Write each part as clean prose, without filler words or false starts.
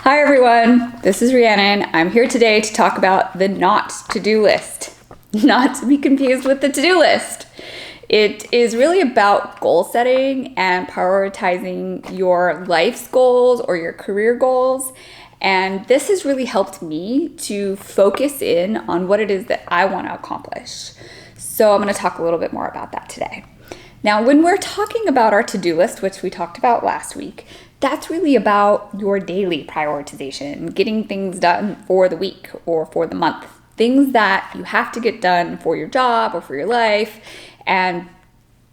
Hi everyone, this is Rhiannon. I'm here today to talk about the not to-do list. Not to be confused with the to-do list. It is really about goal setting and prioritizing your life's goals or your career goals. And this has really helped me to focus in on what it is that I want to accomplish. So I'm going to talk a little bit more about that today. Now, when we're talking about our to-do list, which we talked about last week, that's really about your daily prioritization, getting things done for the week or for the month, things that you have to get done for your job or for your life, and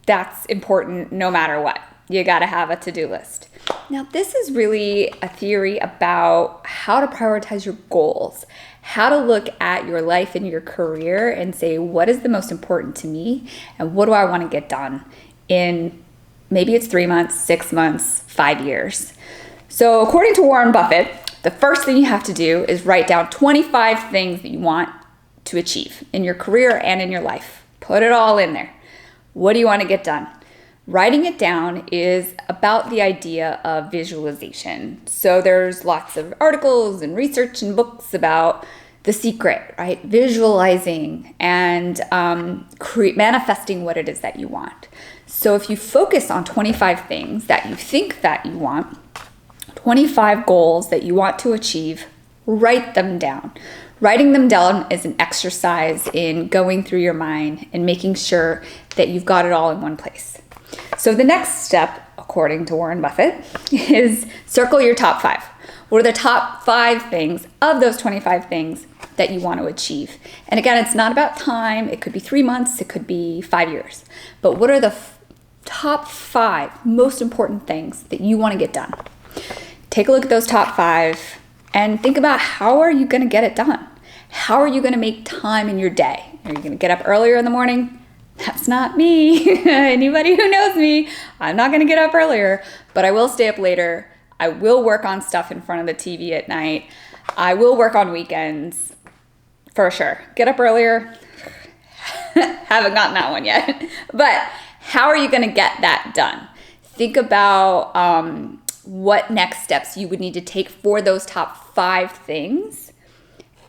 that's important no matter what. You got to have a to-do list. Now, this is really a theory about how to prioritize your goals, how to look at your life and your career and say, what is the most important to me and what do I want to get done in maybe it's 3 months, 6 months, 5 years. So according to Warren Buffett, the first thing you have to do is write down 25 things that you want to achieve in your career and in your life. Put it all in there. What do you want to get done? Writing it down is about the idea of visualization. So there's lots of articles and research and books about the secret, right? Visualizing and manifesting what it is that you want. So if you focus on 25 things that you think that you want, 25 goals that you want to achieve, write them down. Writing them down is an exercise in going through your mind and making sure that you've got it all in one place. So the next step, according to Warren Buffett, is circle your top 5. What are the top 5 things of those 25 things that you want to achieve? And again, it's not about time. It could be 3 months. It could be 5 years. But what are the top 5 most important things that you want to get done? Take a look at those top 5 and think about how are you going to get it done? How are you going to make time in your day? Are you going to get up earlier in the morning? That's not me. Anybody who knows me, I'm not going to get up earlier, but I will stay up later. I will work on stuff in front of the TV at night. I will work on weekends for sure. Get up earlier. Haven't gotten that one yet. But how are you going to get that done? Think about what next steps you would need to take for those top 5 things.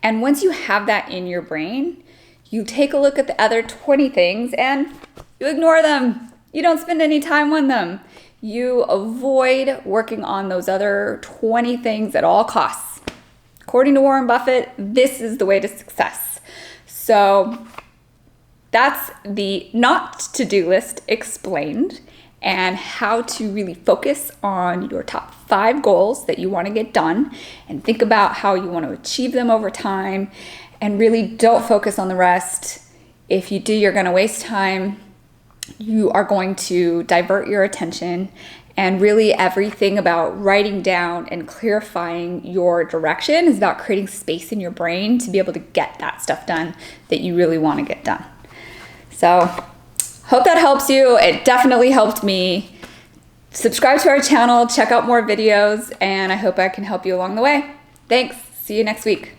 And once you have that in your brain, you take a look at the other 20 things and you ignore them. You don't spend any time on them. You avoid working on those other 20 things at all costs. According to Warren Buffett, this is the way to success. So that's the not to-do list explained and how to really focus on your top 5 goals that you want to get done and think about how you want to achieve them over time and really don't focus on the rest. If you do, you're going to waste time. You are going to divert your attention, and really everything about writing down and clarifying your direction is about creating space in your brain to be able to get that stuff done that you really want to get done. So hope that helps you. It definitely helped me. Subscribe to our channel, check out more videos, and I hope I can help you along the way. Thanks. See you next week.